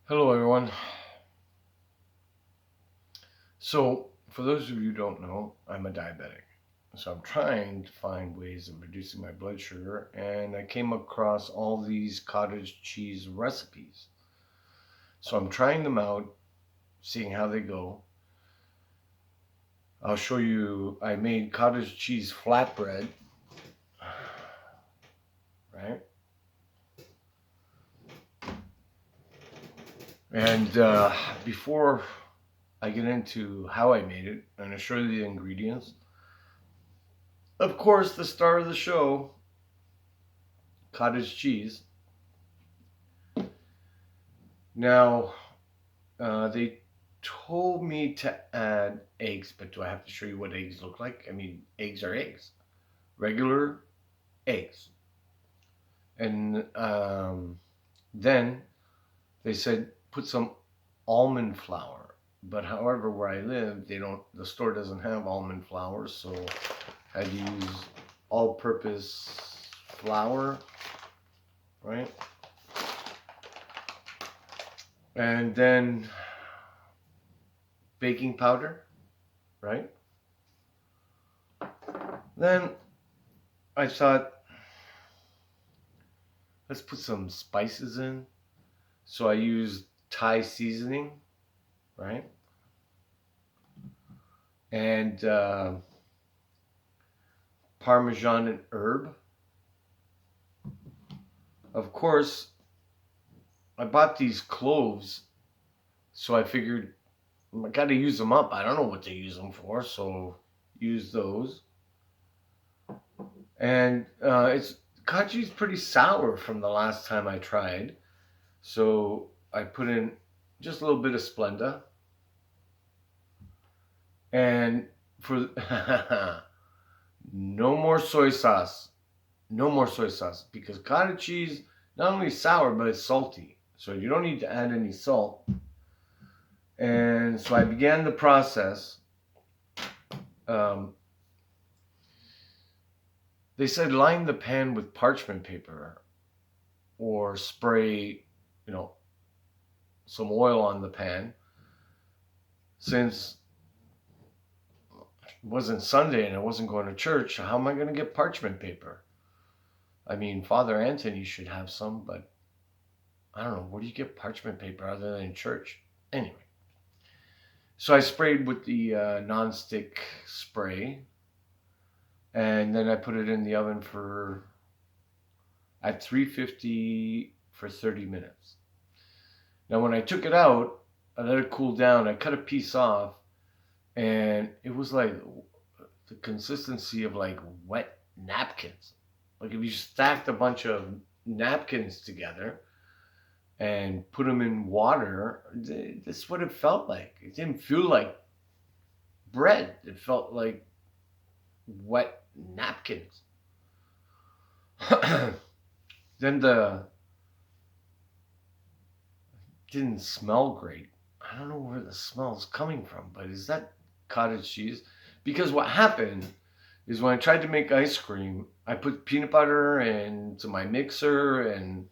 Hello, everyone. So, for those of you who don't know, I'm a diabetic. So, I'm trying to find ways of reducing my blood sugar, and I came across all these cottage cheese recipes. So, I'm trying them out, seeing how they go. I'll show you, I made cottage cheese flatbread, right? And before I get into how I made it, I'm going to show you the ingredients. Of course, the star of the show, cottage cheese. Now, they told me to add eggs, but do I have to show you what eggs look like? I mean, eggs are eggs, regular eggs. And then they said put some almond flour. But however, where I live, the store doesn't have almond flour, so I had to use all-purpose flour, right? And then baking powder, right? Then I thought, let's put some spices in. So I used Thai seasoning, right? And Parmesan and herb. Of course, I bought these cloves, so I figured I got to use them up. I don't know what to use them for, so use those. And it's Kachi's pretty sour from the last time I tried, so I put in just a little bit of Splenda. And for no more soy sauce. No more soy sauce because cottage cheese not only is sour but it's salty. So you don't need to add any salt. And so I began the process. Um, they said line the pan with parchment paper or spray, you know, some oil on the pan. Since it wasn't Sunday and I wasn't going to church, how am I going to get parchment paper? I mean, Father Anthony should have some, but I don't know. Where do you get parchment paper other than in church? Anyway, so I sprayed with the non-stick spray, and then I put it in the oven for at 350 for 30 minutes. Now, when I took it out, I let it cool down. I cut a piece off, and it was like the consistency of like wet napkins. Like if you stacked a bunch of napkins together and put them in water, that's what it felt like. It didn't feel like bread. It felt like wet napkins. Then the didn't smell great. I don't know where the smell is coming from, but is that cottage cheese? Because what happened is when I tried to make ice cream, I put peanut butter into my mixer, and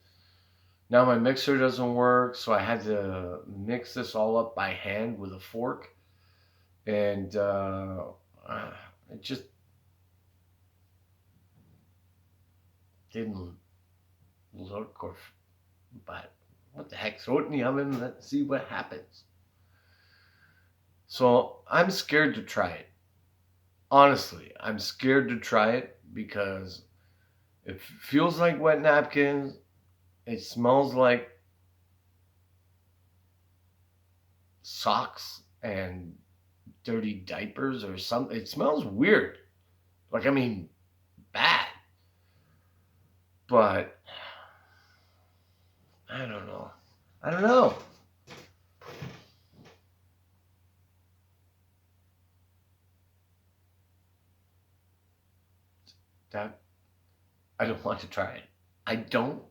now my mixer doesn't work, so I had to mix this all up by hand with a fork, and it just didn't look or but what the heck, throw it in the oven, let's see what happens. So I'm scared to try it. Honestly, I'm scared to try it because it feels like wet napkins. It smells like socks and dirty diapers or something. It smells weird. Like, I mean, bad. But I don't know. I don't know. That I don't want to try it. I don't.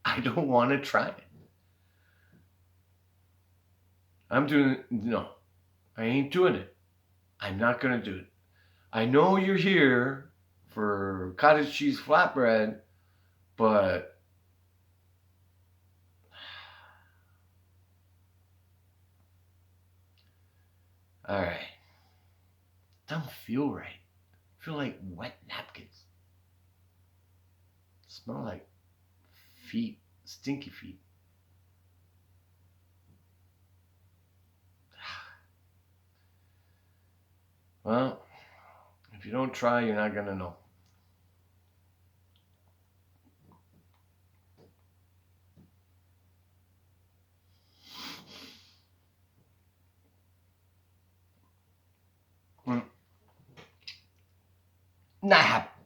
I don't want to try it. I'm doing no. I ain't doing it. I'm not gonna do it. I know you're here for cottage cheese flatbread, but All right. Don't feel right. Feel like wet napkins. Smell like feet, stinky feet. Well, if you don't try, you're not gonna know. Mm, Not hap-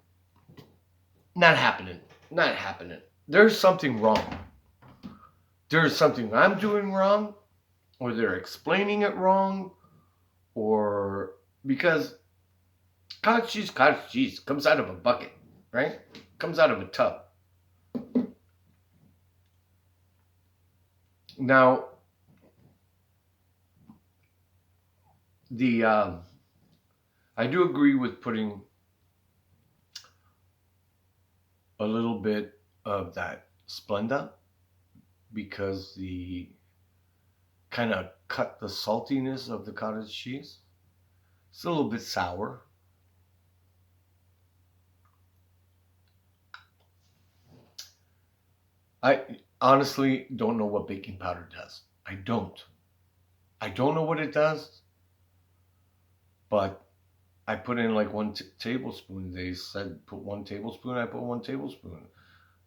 Not happening. Not happening. There's something wrong. There's something I'm doing wrong, or they're explaining it wrong, or because cottage cheese comes out of a bucket, right? Comes out of a tub. Now, the I do agree with putting a little bit of that Splenda because the kind of cut the saltiness of the cottage cheese. It's a little bit sour. I honestly don't know what baking powder does. I don't. I don't know what it does, but I put in like one tablespoon. They said put 1 tablespoon. I put 1 tablespoon.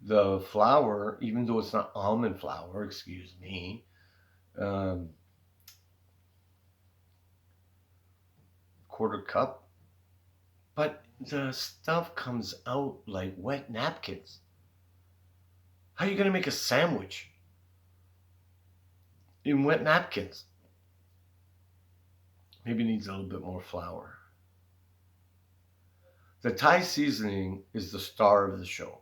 The flour, even though it's not almond flour, excuse me, um, quarter cup, but the stuff comes out like wet napkins. How are you gonna make a sandwich in wet napkins? Maybe it needs a little bit more flour. The Thai seasoning is the star of the show.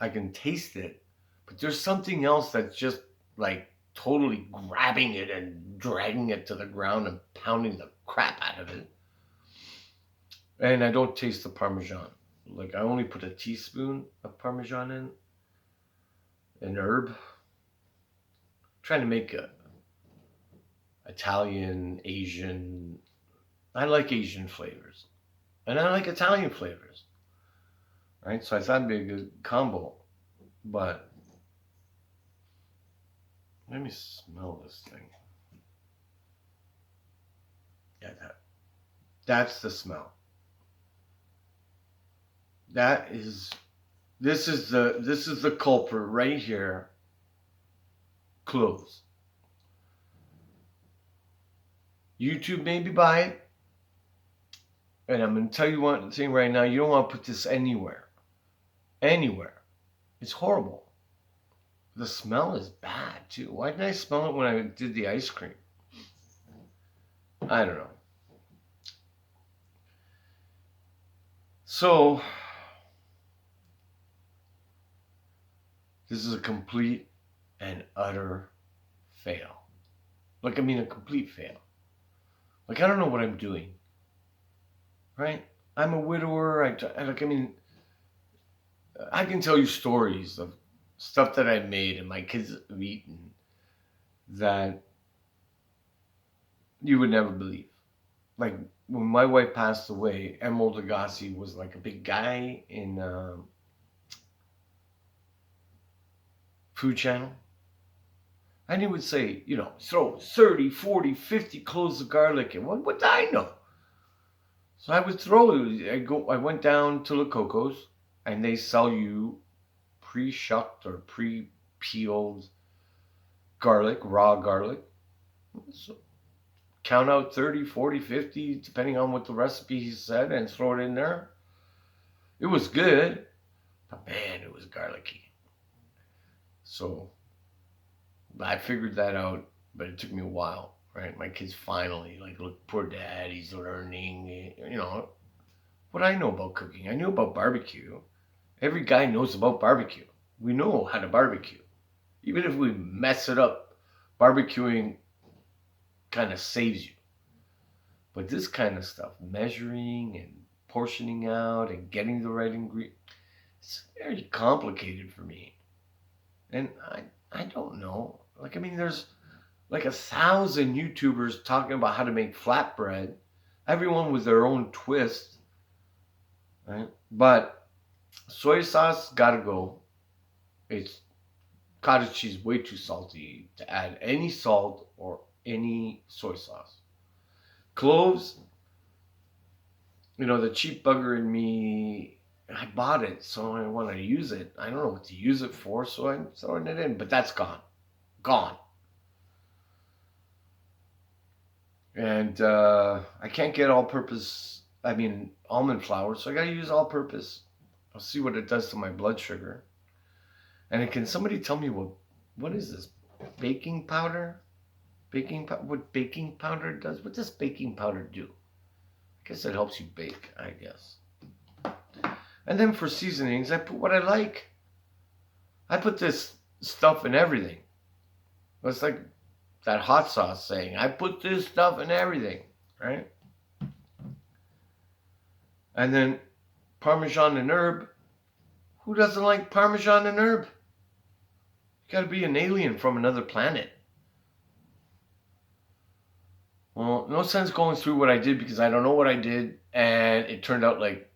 I can taste it, but there's something else that's just like totally grabbing it and dragging it to the ground and pounding the crap out of it. And I don't taste the Parmesan. Like I only put a teaspoon of Parmesan in, an herb. I'm trying to make a Italian, Asian. I like Asian flavors, and I like Italian flavors, right? So I thought it'd be a good combo. But let me smell this thing. Yeah, that's the smell. That is this is the culprit right here. Cloves. YouTube made me buy it, and I'm gonna tell you one thing right now. You don't want to put this anywhere. Anywhere. It's horrible. The smell is bad too. Why didn't I smell it when I did the ice cream? I don't know. So this is a complete and utter fail. Like I mean, a complete fail. Like I don't know what I'm doing. Right? I'm a widower. Like I mean, I can tell you stories of stuff that I made and my kids have eaten that you would never believe. Like when my wife passed away, Emerald Agassi was like a big guy in Food Channel. And he would say, throw 30, 40, 50 cloves of garlic in. What would I know? So I would throw it. I went down to La Coco's and they sell you pre-shucked or pre-peeled garlic, raw garlic. So count out 30, 40, 50, depending on what the recipe said, and throw it in there. It was good, but man, it was garlicky. So I figured that out, but it took me a while, right? My kids finally, like, look, poor dad, he's learning, what I know about cooking. I knew about barbecue. Every guy knows about barbecue. We know how to barbecue. Even if we mess it up, barbecuing kind of saves you. But this kind of stuff, measuring and portioning out and getting the right ingredient, it's very complicated for me. And I don't know. Like I mean, there's like 1,000 YouTubers talking about how to make flatbread, everyone with their own twist, right? But soy sauce gotta go. It's cottage cheese way too salty to add any salt or any soy sauce. Cloves, the cheap bugger in me, I bought it, so I want to use it. I don't know what to use it for, so I'm throwing it in, but that's gone. Gone. And I can't get almond flour, so I gotta use all purpose. I'll see what it does to my blood sugar. And can somebody tell me what is this? Baking powder? What baking powder does? What does baking powder do? I guess it helps you bake, I guess. And then for seasonings, I put what I like. I put this stuff in everything. It's like that hot sauce saying, I put this stuff in everything, right? And then Parmesan and herb. Who doesn't like Parmesan and herb? You gotta be an alien from another planet. Well, no sense going through what I did because I don't know what I did, and it turned out like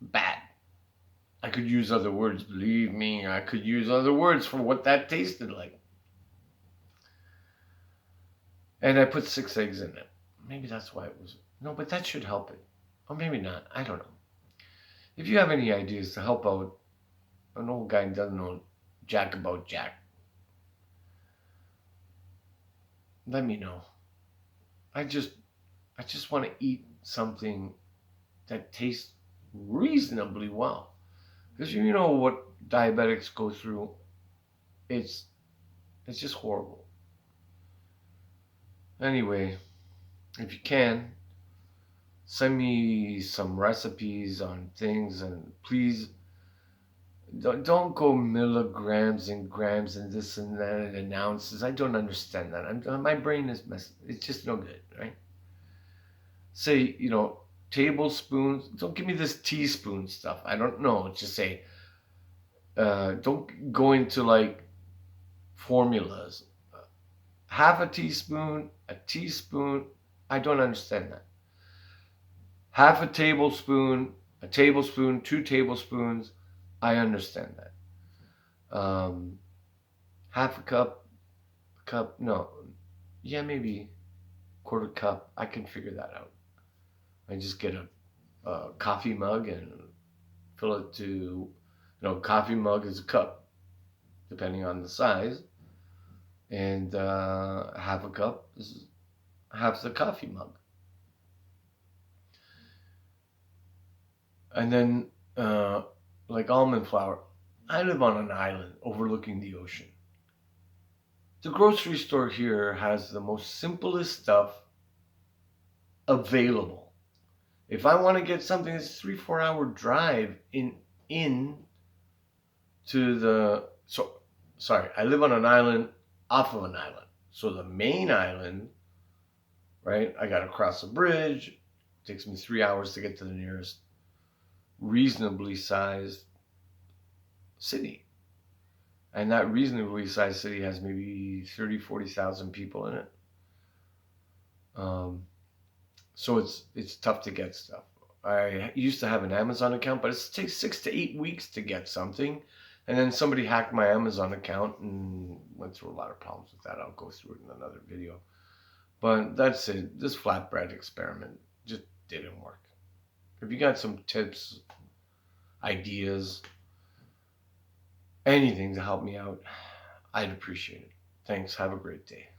bad. I could use other words, believe me. I could use other words for what that tasted like. And I put 6 eggs in it. Maybe that's why it was. No, but that should help it. Or maybe not. I don't know. If you have any ideas to help out an old guy who doesn't know jack about jack, let me know. I just want to eat something that tastes reasonably well. Because you know what diabetics go through. It's just horrible. Anyway, if you can, send me some recipes on things, and please don't go milligrams and grams and this and that and an ounces. I don't understand that. My brain is messed. It's just no good, right? Say, tablespoons. Don't give me this teaspoon stuff. I don't know. Just say, don't go into like formulas. Half a teaspoon, I don't understand that. Half a tablespoon, 2 tablespoons, I understand that. Half a cup, no. Yeah, maybe quarter cup. I can figure that out. I just get a coffee mug and fill it to, coffee mug is a cup, depending on the size. And half a cup is half the coffee mug. And then, like almond flour, I live on an island overlooking the ocean. The grocery store here has the most simplest stuff available. If I want to get something that's 3-4 hour drive in to the I live on an island off of an island. So the main island, right? I got to cross a bridge. It takes me 3 hours to get to the nearest reasonably sized city. And that reasonably sized city has maybe 30, 40,000 people in it. So it's tough to get stuff. I used to have an Amazon account, but it takes 6 to 8 weeks to get something. And then somebody hacked my Amazon account and went through a lot of problems with that. I'll go through it in another video. But that's it. This flatbread experiment just didn't work. If you got some tips, ideas, anything to help me out, I'd appreciate it. Thanks. Have a great day.